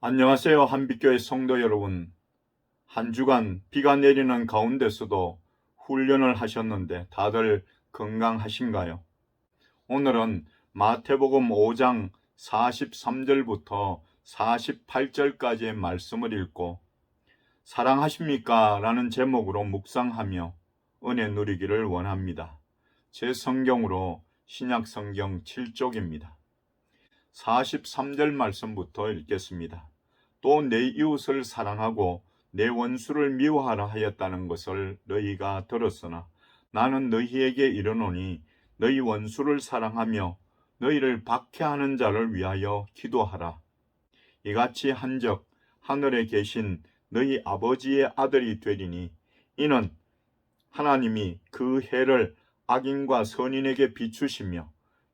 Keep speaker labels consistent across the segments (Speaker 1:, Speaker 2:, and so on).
Speaker 1: 안녕하세요. 한빛교회 성도 여러분. 한 주간 비가 내리는 가운데서도 훈련을 하셨는데 다들 건강하신가요? 오늘은 마태복음 5장 43절부터 48절까지의 말씀을 읽고 사랑하십니까? 라는 제목으로 묵상하며 은혜 누리기를 원합니다. 제 성경으로 신약 성경 7쪽입니다. 43절 말씀부터 읽겠습니다. 또 내 이웃을 사랑하고 내 원수를 미워하라 하였다는 것을 너희가 들었으나 나는 너희에게 이르노니 너희 원수를 사랑하며 너희를 박해하는 자를 위하여 기도하라. 이같이 한즉 하늘에 계신 너희 아버지의 아들이 되리니 이는 하나님이 그 해를 악인과 선인에게 비추시며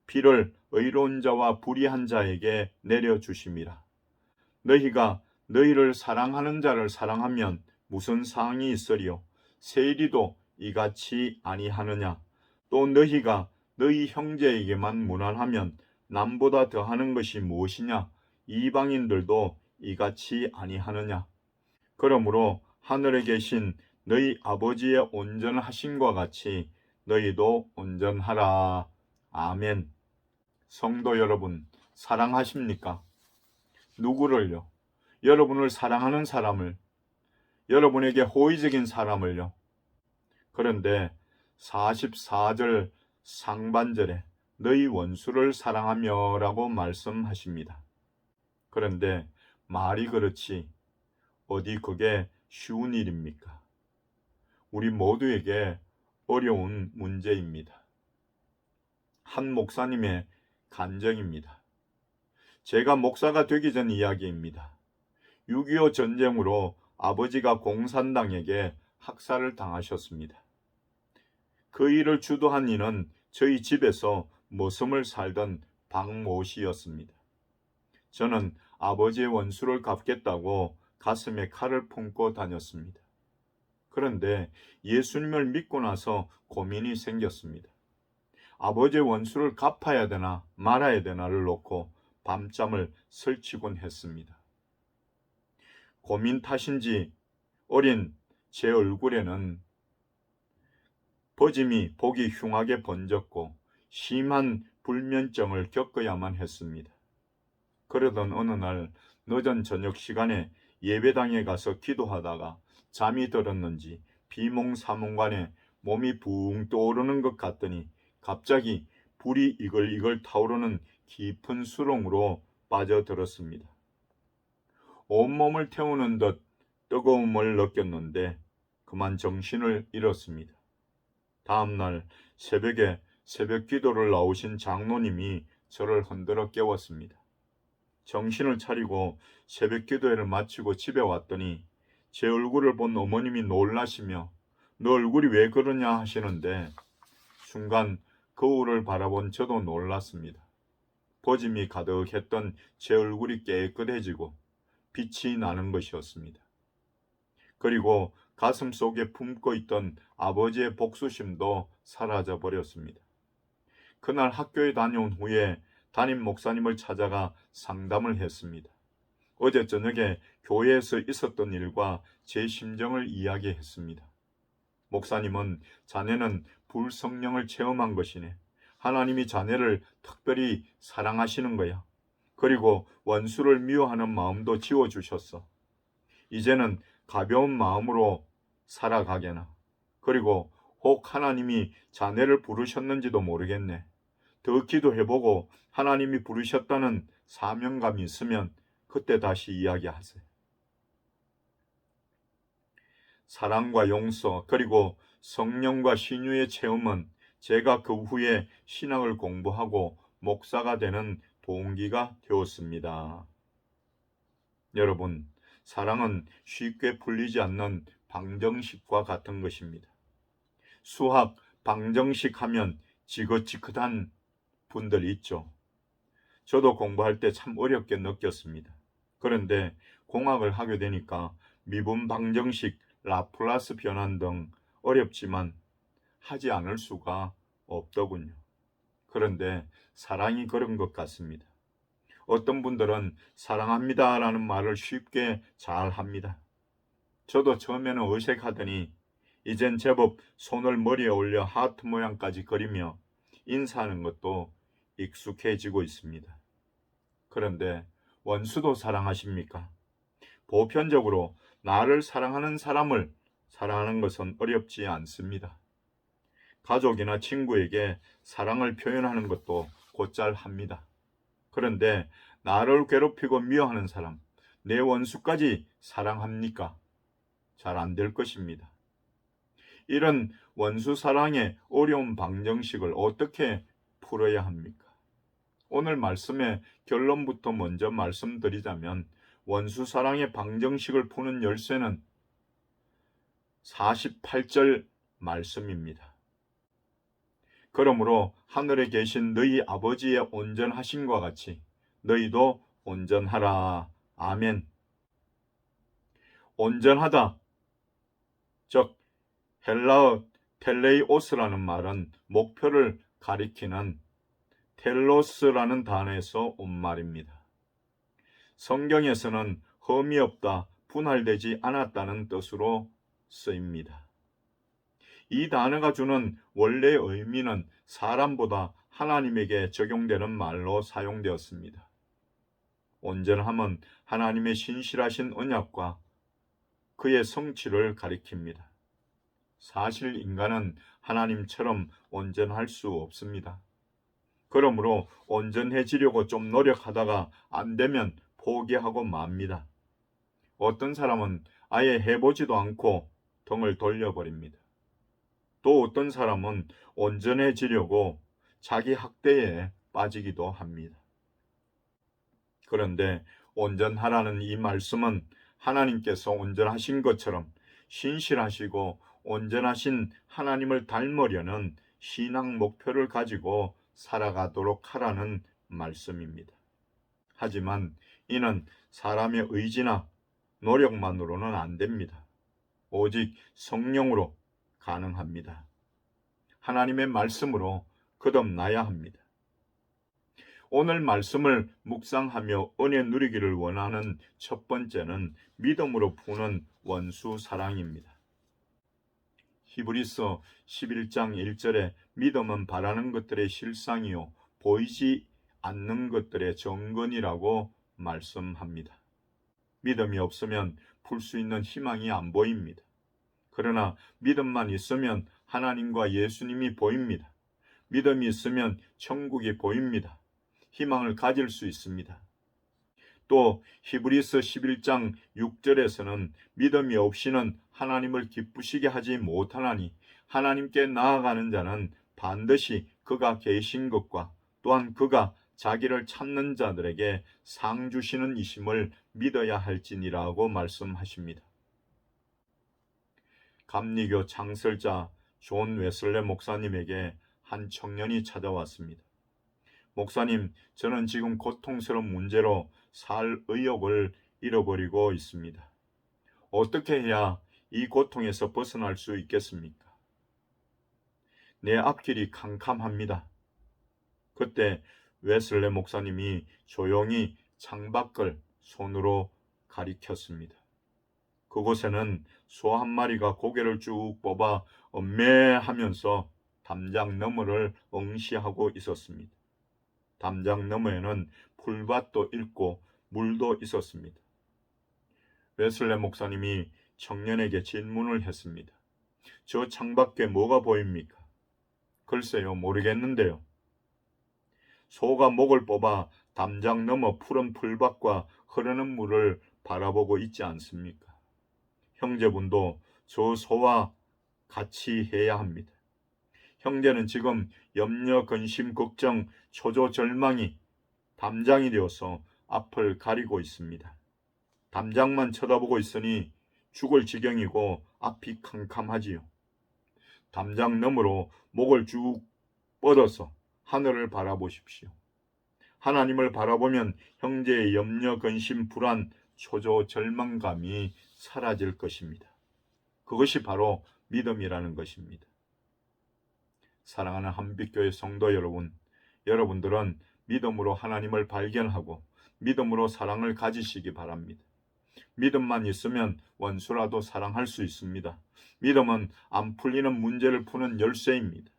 Speaker 1: 비를 의로운 자와 불의한 자에게 내려주심이라. 너희가 너희를 사랑하는 자를 사랑하면 무슨 상이 있으리요? 세리도 이같이 아니하느냐? 또 너희가 너희 형제에게만 무난하면 남보다 더하는 것이 무엇이냐? 이방인들도 이같이 아니하느냐? 그러므로 하늘에 계신 너희 아버지의 온전하심과 같이 너희도 온전하라. 아멘. 성도 여러분, 사랑하십니까? 누구를요? 여러분을 사랑하는 사람을, 여러분에게 호의적인 사람을요. 그런데 44절 상반절에 너희 원수를 사랑하며 라고 말씀하십니다. 그런데 말이 그렇지 어디 그게 쉬운 일입니까? 우리 모두에게 어려운 문제입니다. 한 목사님의 간증입니다. 제가 목사가 되기 전 이야기입니다. 6.25 전쟁으로 아버지가 공산당에게 학살을 당하셨습니다. 그 일을 주도한 이는 저희 집에서 머슴을 살던 박모 씨였습니다. 저는 아버지의 원수를 갚겠다고 가슴에 칼을 품고 다녔습니다. 그런데 예수님을 믿고 나서 고민이 생겼습니다. 아버지의 원수를 갚아야 되나 말아야 되나를 놓고 밤잠을 설치곤 했습니다. 고민 탓인지 어린 제 얼굴에는 버짐이 보기 흉하게 번졌고 심한 불면증을 겪어야만 했습니다. 그러던 어느 날 늦은 저녁 시간에 예배당에 가서 기도하다가 잠이 들었는지 비몽사몽간에 몸이 붕 떠오르는 것 같더니 갑자기 불이 이글이글 타오르는 깊은 수렁으로 빠져들었습니다. 온몸을 태우는 듯 뜨거움을 느꼈는데 그만 정신을 잃었습니다. 다음날 새벽에 새벽 기도를 나오신 장로님이 저를 흔들어 깨웠습니다. 정신을 차리고 새벽 기도회를 마치고 집에 왔더니 제 얼굴을 본 어머님이 놀라시며 너 얼굴이 왜 그러냐 하시는데 순간 거울을 바라본 저도 놀랐습니다. 버짐이 가득했던 제 얼굴이 깨끗해지고 빛이 나는 것이었습니다. 그리고 가슴 속에 품고 있던 아버지의 복수심도 사라져 버렸습니다. 그날 학교에 다녀온 후에 담임 목사님을 찾아가 상담을 했습니다. 어제 저녁에 교회에서 있었던 일과 제 심정을 이야기했습니다. 목사님은 자네는 불성령을 체험한 것이네. 하나님이 자네를 특별히 사랑하시는 거야. 그리고 원수를 미워하는 마음도 지워주셨어. 이제는 가벼운 마음으로 살아가게나. 그리고 혹 하나님이 자네를 부르셨는지도 모르겠네. 더 기도해보고 하나님이 부르셨다는 사명감이 있으면 그때 다시 이야기하세요. 사랑과 용서 그리고 성령과 신유의 체험은 제가 그 후에 신학을 공부하고 목사가 되는 동기가 되었습니다. 여러분, 사랑은 쉽게 풀리지 않는 방정식과 같은 것입니다. 수학 방정식 하면 지긋지긋한 분들 있죠. 저도 공부할 때 참 어렵게 느꼈습니다. 그런데 공학을 하게 되니까 미분 방정식, 라플라스 변환 등 어렵지만 하지 않을 수가 없더군요. 그런데 사랑이 그런 것 같습니다. 어떤 분들은 사랑합니다 라는 말을 쉽게 잘 합니다. 저도 처음에는 어색하더니 이젠 제법 손을 머리에 올려 하트 모양까지 그리며 인사하는 것도 익숙해지고 있습니다. 그런데 원수도 사랑하십니까? 보편적으로 나를 사랑하는 사람을 사랑하는 것은 어렵지 않습니다. 가족이나 친구에게 사랑을 표현하는 것도 곧잘 합니다. 그런데 나를 괴롭히고 미워하는 사람, 내 원수까지 사랑합니까? 잘 안 될 것입니다. 이런 원수 사랑의 어려운 방정식을 어떻게 풀어야 합니까? 오늘 말씀의 결론부터 먼저 말씀드리자면 원수 사랑의 방정식을 푸는 열쇠는 48절 말씀입니다. 그러므로 하늘에 계신 너희 아버지의 온전하심과 같이 너희도 온전하라. 아멘. 온전하다, 즉 헬라어 텔레이오스라는 말은 목표를 가리키는 텔로스라는 단어에서 온 말입니다. 성경에서는 흠이 없다, 분할되지 않았다는 뜻으로 쓰입니다. 이 단어가 주는 원래의 의미는 사람보다 하나님에게 적용되는 말로 사용되었습니다. 온전함은 하나님의 신실하신 언약과 그의 성취를 가리킵니다. 사실 인간은 하나님처럼 온전할 수 없습니다. 그러므로 온전해지려고 좀 노력하다가 안 되면 포기하고 맙니다. 어떤 사람은 아예 해보지도 않고 등을 돌려버립니다. 또 어떤 사람은 온전해지려고 자기 학대에 빠지기도 합니다. 그런데 온전하라는 이 말씀은 하나님께서 온전하신 것처럼 신실하시고 온전하신 하나님을 닮으려는 신앙 목표를 가지고 살아가도록 하라는 말씀입니다. 하지만 이는 사람의 의지나 노력만으로는 안 됩니다. 오직 성령으로 가능합니다. 하나님의 말씀으로 거듭나야 합니다. 오늘 말씀을 묵상하며 은혜 누리기를 원하는 첫 번째는 믿음으로 푸는 원수 사랑입니다. 히브리서 11장 1절에 믿음은 바라는 것들의 실상이요 보이지 않는 것들의 정근이라고 말씀합니다. 믿음이 없으면 풀 수 있는 희망이 안 보입니다. 그러나 믿음만 있으면 하나님과 예수님이 보입니다. 믿음이 있으면 천국이 보입니다. 희망을 가질 수 있습니다. 또 히브리서 11장 6절에서는 믿음이 없이는 하나님을 기쁘시게 하지 못하나니 하나님께 나아가는 자는 반드시 그가 계신 것과 또한 그가 자기를 찾는 자들에게 상 주시는 이심을 믿어야 할지니라고 말씀하십니다. 감리교 창설자 존 웨슬레 목사님에게 한 청년이 찾아왔습니다. 목사님, 저는 지금 고통스러운 문제로 살 의욕을 잃어버리고 있습니다. 어떻게 해야 이 고통에서 벗어날 수 있겠습니까? 내 앞길이 캄캄합니다. 그때 웨슬레 목사님이 조용히 창밖을 손으로 가리켰습니다. 그곳에는 소 한 마리가 고개를 쭉 뽑아 엄매하면서 담장 너머를 응시하고 있었습니다. 담장 너머에는 풀밭도 있고 물도 있었습니다. 웨슬레 목사님이 청년에게 질문을 했습니다. 저 창밖에 뭐가 보입니까? 글쎄요, 모르겠는데요. 소가 목을 뽑아 담장 너머 푸른 풀밭과 흐르는 물을 바라보고 있지 않습니까? 형제분도 저 소와 같이 해야 합니다. 형제는 지금 염려, 근심, 걱정, 초조, 절망이 담장이 되어서 앞을 가리고 있습니다. 담장만 쳐다보고 있으니 죽을 지경이고 앞이 캄캄하지요. 담장 너머로 목을 쭉 뻗어서 하늘을 바라보십시오. 하나님을 바라보면 형제의 염려, 근심, 불안, 초조, 절망감이 사라질 것입니다. 그것이 바로 믿음이라는 것입니다. 사랑하는 한빛교회 성도 여러분, 여러분들은 믿음으로 하나님을 발견하고 믿음으로 사랑을 가지시기 바랍니다. 믿음만 있으면 원수라도 사랑할 수 있습니다. 믿음은 안 풀리는 문제를 푸는 열쇠입니다.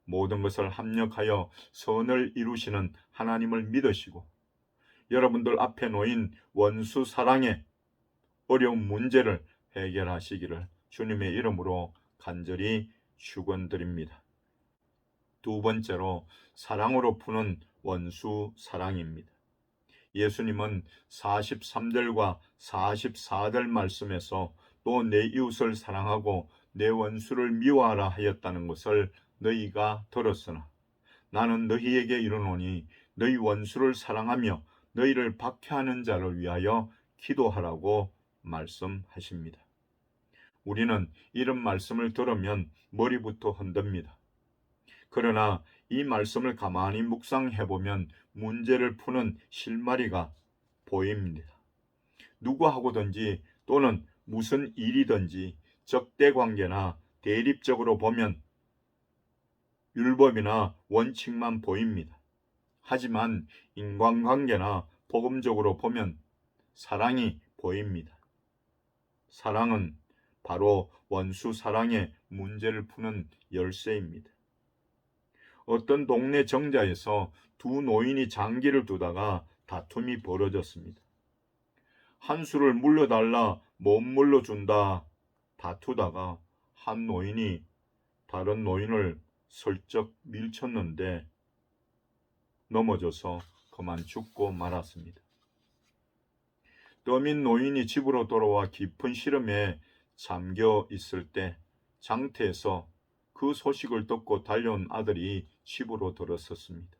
Speaker 1: 모든 것을 합력하여 선을 이루시는 하나님을 믿으시고 여러분들 앞에 놓인 원수 사랑의 어려운 문제를 해결하시기를 주님의 이름으로 간절히 축원드립니다. 두 번째로 사랑으로 푸는 원수 사랑입니다. 예수님은 43절과 44절 말씀에서 또 내 이웃을 사랑하고 내 원수를 미워하라 하였다는 것을 너희가 들었으나 나는 너희에게 이르노니 너희 원수를 사랑하며 너희를 박해하는 자를 위하여 기도하라고 말씀하십니다. 우리는 이런 말씀을 들으면 머리부터 흔듭니다. 그러나 이 말씀을 가만히 묵상해보면 문제를 푸는 실마리가 보입니다. 누구하고든지 또는 무슨 일이든지 적대관계나 대립적으로 보면 율법이나 원칙만 보입니다. 하지만 인간관계나 복음적으로 보면 사랑이 보입니다. 사랑은 바로 원수 사랑의 문제를 푸는 열쇠입니다. 어떤 동네 정자에서 두 노인이 장기를 두다가 다툼이 벌어졌습니다. 한 수를 물려달라 못 물려준다 다투다가 한 노인이 다른 노인을 슬쩍 밀쳤는데 넘어져서 그만 죽고 말았습니다. 떠민 노인이 집으로 돌아와 깊은 시름에 잠겨 있을 때 장터에서 그 소식을 듣고 달려온 아들이 집으로 들었었습니다.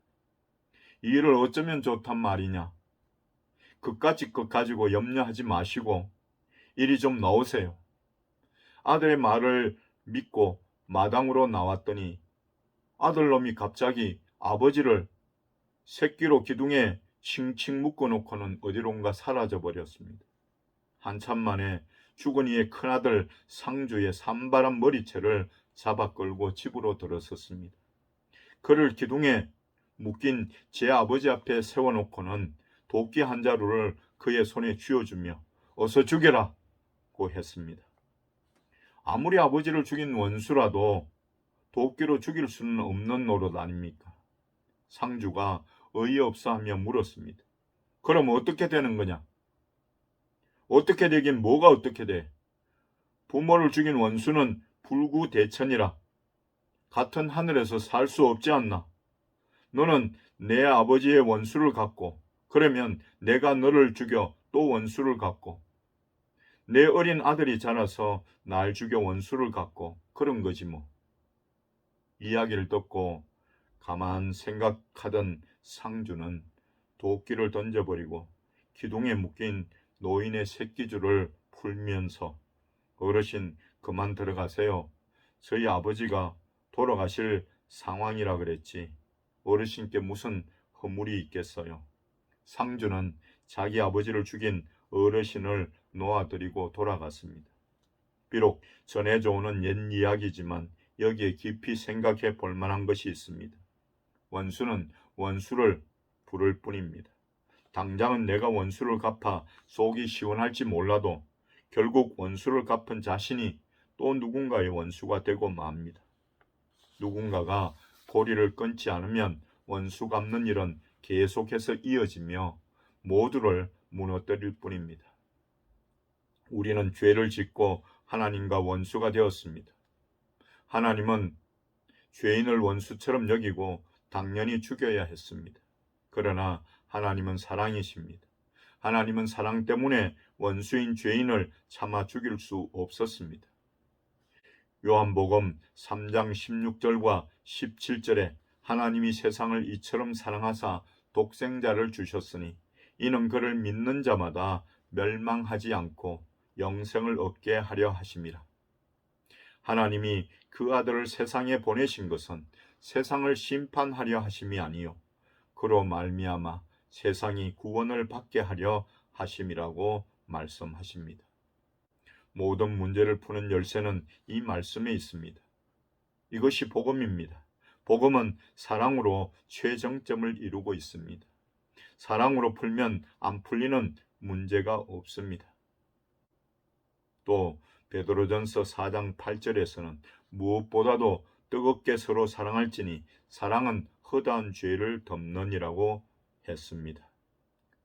Speaker 1: 이 일을 어쩌면 좋단 말이냐? 그까짓 것 가지고 염려하지 마시고 이리 좀 나오세요. 아들의 말을 믿고 마당으로 나왔더니 아들놈이 갑자기 아버지를 새끼로 기둥에 칭칭 묶어놓고는 어디론가 사라져버렸습니다. 한참 만에 죽은 이의 큰아들 상주의 산발한 머리채를 잡아 끌고 집으로 들어섰습니다. 그를 기둥에 묶인 제 아버지 앞에 세워놓고는 도끼 한 자루를 그의 손에 쥐어주며 어서 죽여라고 했습니다. 아무리 아버지를 죽인 원수라도 도끼로 죽일 수는 없는 노릇 아닙니까? 상주가 어이없어하며 물었습니다. 그럼 어떻게 되는 거냐? 어떻게 되긴 뭐가 어떻게 돼? 부모를 죽인 원수는 불구대천이라 같은 하늘에서 살 수 없지 않나? 너는 내 아버지의 원수를 갚고 그러면 내가 너를 죽여 또 원수를 갚고 내 어린 아들이 자라서 날 죽여 원수를 갚고 그런 거지 뭐. 이야기를 듣고 가만 생각하던 상주는 도끼를 던져버리고 기둥에 묶인 노인의 새끼줄을 풀면서 어르신 그만 들어가세요. 저희 아버지가 돌아가실 상황이라 그랬지. 어르신께 무슨 허물이 있겠어요. 상주는 자기 아버지를 죽인 어르신을 놓아드리고 돌아갔습니다. 비록 전해져오는 옛 이야기지만 여기에 깊이 생각해 볼 만한 것이 있습니다. 원수는 원수를 부를 뿐입니다. 당장은 내가 원수를 갚아 속이 시원할지 몰라도 결국 원수를 갚은 자신이 또 누군가의 원수가 되고 맙니다. 누군가가 고리를 끊지 않으면 원수 갚는 일은 계속해서 이어지며 모두를 무너뜨릴 뿐입니다. 우리는 죄를 짓고 하나님과 원수가 되었습니다. 하나님은 죄인을 원수처럼 여기고 당연히 죽여야 했습니다. 그러나 하나님은 사랑이십니다. 하나님은 사랑 때문에 원수인 죄인을 참아 죽일 수 없었습니다. 요한복음 3장 16절과 17절에 하나님이 세상을 이처럼 사랑하사 독생자를 주셨으니 이는 그를 믿는 자마다 멸망하지 않고 영생을 얻게 하려 하심이라. 하나님이 그 아들을 세상에 보내신 것은 세상을 심판하려 하심이 아니요 그로 말미암아 세상이 구원을 받게 하려 하심이라고 말씀하십니다. 모든 문제를 푸는 열쇠는 이 말씀에 있습니다. 이것이 복음입니다. 복음은 사랑으로 최정점을 이루고 있습니다. 사랑으로 풀면 안 풀리는 문제가 없습니다. 또 베드로전서 4장 8절에서는 무엇보다도 뜨겁게 서로 사랑할지니 사랑은 허다한 죄를 덮느니라고 했습니다.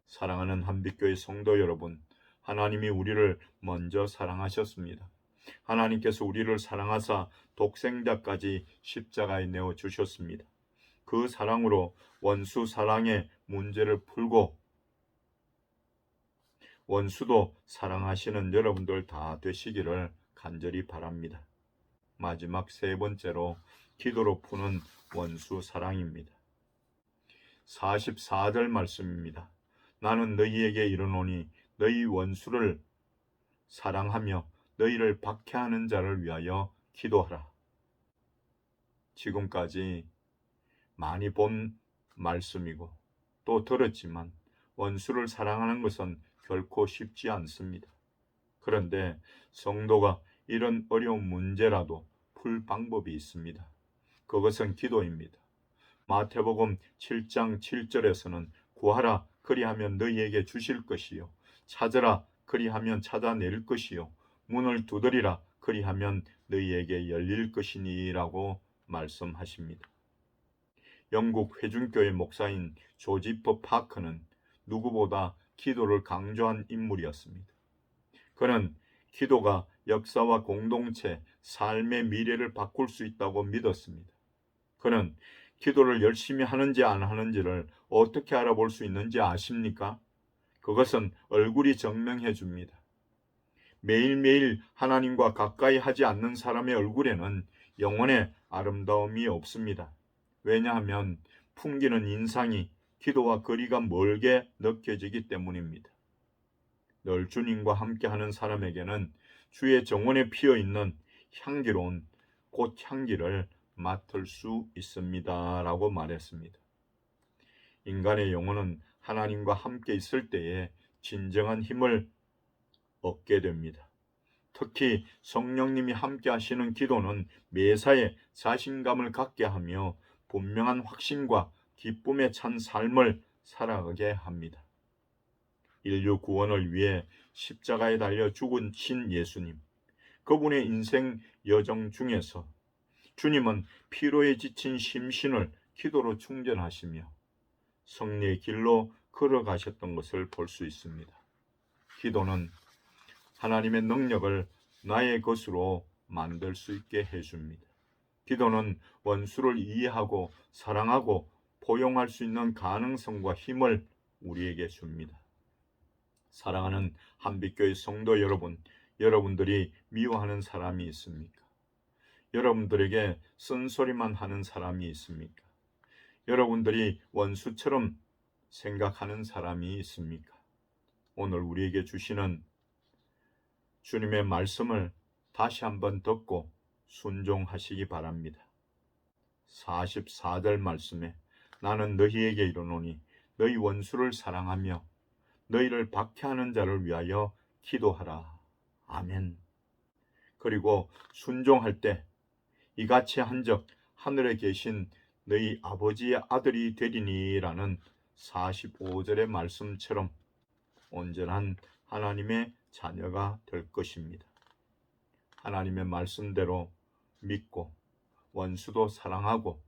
Speaker 1: 사랑하는 한빛교회 성도 여러분, 하나님이 우리를 먼저 사랑하셨습니다. 하나님께서 우리를 사랑하사 독생자까지 십자가에 내어 주셨습니다. 그 사랑으로 원수 사랑의 문제를 풀고 원수도 사랑하시는 여러분들 다 되시기를 간절히 바랍니다. 마지막 세 번째로 기도로 푸는 원수 사랑입니다. 44절 말씀입니다. 나는 너희에게 이르노니 너희 원수를 사랑하며 너희를 박해하는 자를 위하여 기도하라. 지금까지 많이 본 말씀이고 또 들었지만 원수를 사랑하는 것은 결코 쉽지 않습니다. 그런데 성도가 이런 어려운 문제라도 풀 방법이 있습니다. 그것은 기도입니다. 마태복음 7장 7절에서는 구하라 그리하면 너희에게 주실 것이요 찾으라 그리하면 찾아낼 것이요 문을 두드리라 그리하면 너희에게 열릴 것이니라고 말씀하십니다. 영국 회중교회 목사인 조지퍼 파커는 누구보다 기도를 강조한 인물이었습니다. 그는 기도가 역사와 공동체, 삶의 미래를 바꿀 수 있다고 믿었습니다. 그는 기도를 열심히 하는지 안 하는지를 어떻게 알아볼 수 있는지 아십니까? 그것은 얼굴이 증명해 줍니다. 매일매일 하나님과 가까이 하지 않는 사람의 얼굴에는 영혼의 아름다움이 없습니다. 왜냐하면 풍기는 인상이 기도와 거리가 멀게 느껴지기 때문입니다. 늘 주님과 함께하는 사람에게는 주의 정원에 피어있는 향기로운 꽃향기를 맡을 수 있습니다. 라고 말했습니다. 인간의 영혼은 하나님과 함께 있을 때에 진정한 힘을 얻게 됩니다. 특히 성령님이 함께 하시는 기도는 매사에 자신감을 갖게 하며 분명한 확신과 기쁨에 찬 삶을 살아가게 합니다. 인류 구원을 위해 십자가에 달려 죽으신 예수님, 그분의 인생 여정 중에서 주님은 피로에 지친 심신을 기도로 충전하시며 승리의 길로 걸어가셨던 것을 볼 수 있습니다. 기도는 하나님의 능력을 나의 것으로 만들 수 있게 해줍니다. 기도는 원수를 이해하고 사랑하고 포용할 수 있는 가능성과 힘을 우리에게 줍니다. 사랑하는 한빛교회 성도 여러분, 여러분들이 미워하는 사람이 있습니까? 여러분들에게 쓴소리만 하는 사람이 있습니까? 여러분들이 원수처럼 생각하는 사람이 있습니까? 오늘 우리에게 주시는 주님의 말씀을 다시 한번 듣고 순종하시기 바랍니다. 44절 말씀에 나는 너희에게 이르노니 너희 원수를 사랑하며 너희를 박해하는 자를 위하여 기도하라. 아멘. 그리고 순종할 때 이같이 한즉 하늘에 계신 너희 아버지의 아들이 되리니라는 45절의 말씀처럼 온전한 하나님의 자녀가 될 것입니다. 하나님의 말씀대로 믿고 원수도 사랑하고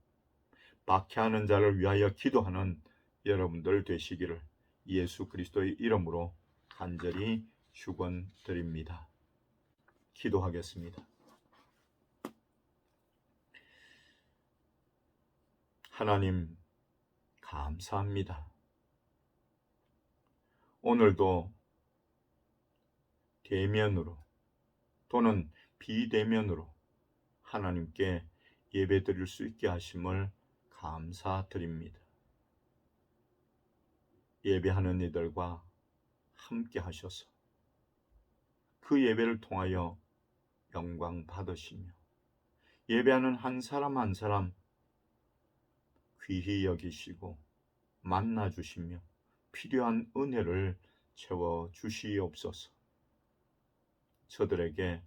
Speaker 1: 박해하는 자를 위하여 기도하는 여러분들 되시기를 예수 그리스도의 이름으로 간절히 축원드립니다. 기도하겠습니다. 하나님 감사합니다. 오늘도 대면으로 또는 비대면으로 하나님께 예배드릴 수 있게 하심을 감사드립니다. 예배하는 이들과 함께 하셔서 그 예배를 통하여 영광 받으시며 예배하는 한 사람 한 사람 귀히 여기시고 만나주시며 필요한 은혜를 채워주시옵소서. 저들에게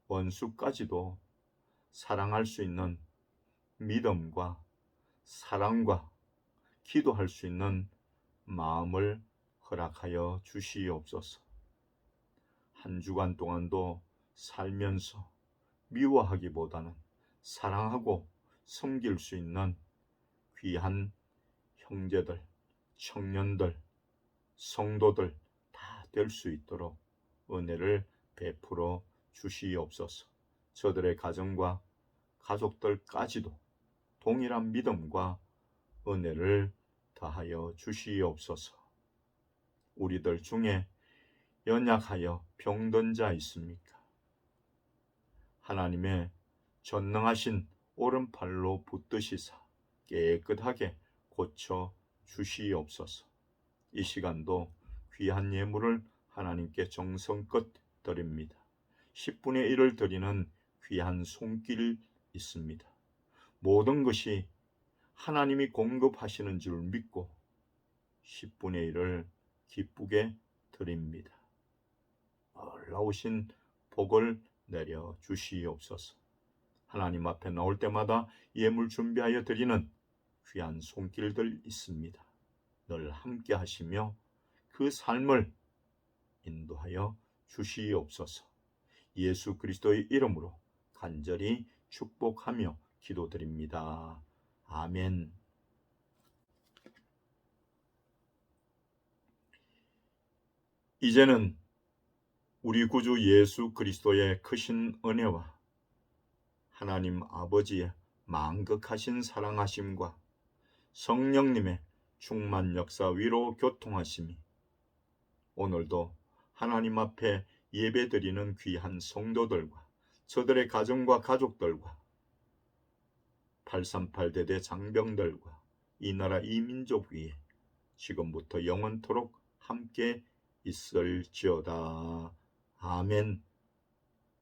Speaker 1: 원수까지도 사랑할 수 있는 믿음과 사랑과 기도할 수 있는 마음을 허락하여 주시옵소서. 한 주간 동안도 살면서 미워하기보다는 사랑하고 섬길 수 있는 귀한 형제들, 청년들, 성도들 다 될 수 있도록 은혜를 베풀어 주시옵소서. 저들의 가정과 가족들까지도 동일한 믿음과 은혜를 더하여 주시옵소서. 우리들 중에 연약하여 병든 자 있습니까? 하나님의 전능하신 오른팔로 붙드시사 깨끗하게 고쳐 주시옵소서. 이 시간도 귀한 예물을 하나님께 정성껏 드립니다. 10분의 1을 드리는 귀한 손길 있습니다. 모든 것이 하나님이 공급하시는 줄 믿고 10분의 1을 기쁘게 드립니다. 놀라우신 복을 내려 주시옵소서. 하나님 앞에 나올 때마다 예물 준비하여 드리는 귀한 손길들 있습니다. 늘 함께 하시며 그 삶을 인도하여 주시옵소서. 예수 그리스도의 이름으로 간절히 축복하며 기도드립니다. 아멘. 이제는 우리 구주 예수 그리스도의 크신 은혜와 하나님 아버지의 만극하신 사랑하심과 성령님의 충만 역사 위로 교통하심이 오늘도 하나님 앞에 예배드리는 귀한 성도들과 저들의 가정과 가족들과 838대대 장병들과 이 나라 이 민족 위에 지금부터 영원토록 함께 있을지어다. 아멘.